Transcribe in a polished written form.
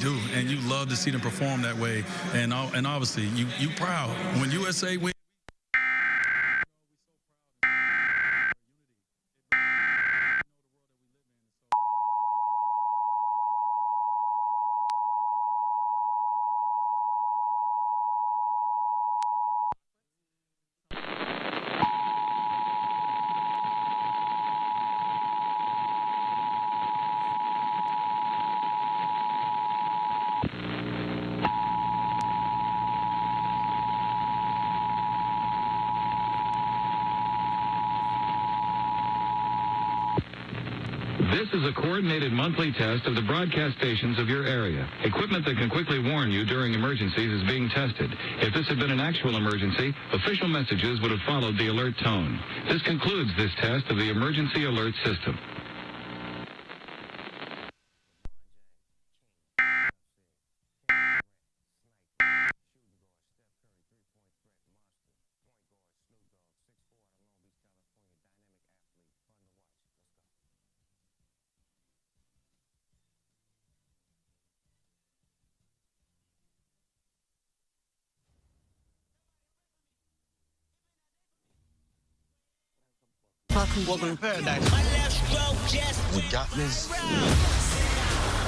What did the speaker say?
do, and you love to see them perform that way. And obviously, you proud when USA wins. This is a coordinated monthly test of the broadcast stations of your area. Equipment that can quickly warn you during emergencies is being tested. If this had been an actual emergency, official messages would have followed the alert tone. This concludes this test of the emergency alert system. Welcome to paradise. We got this.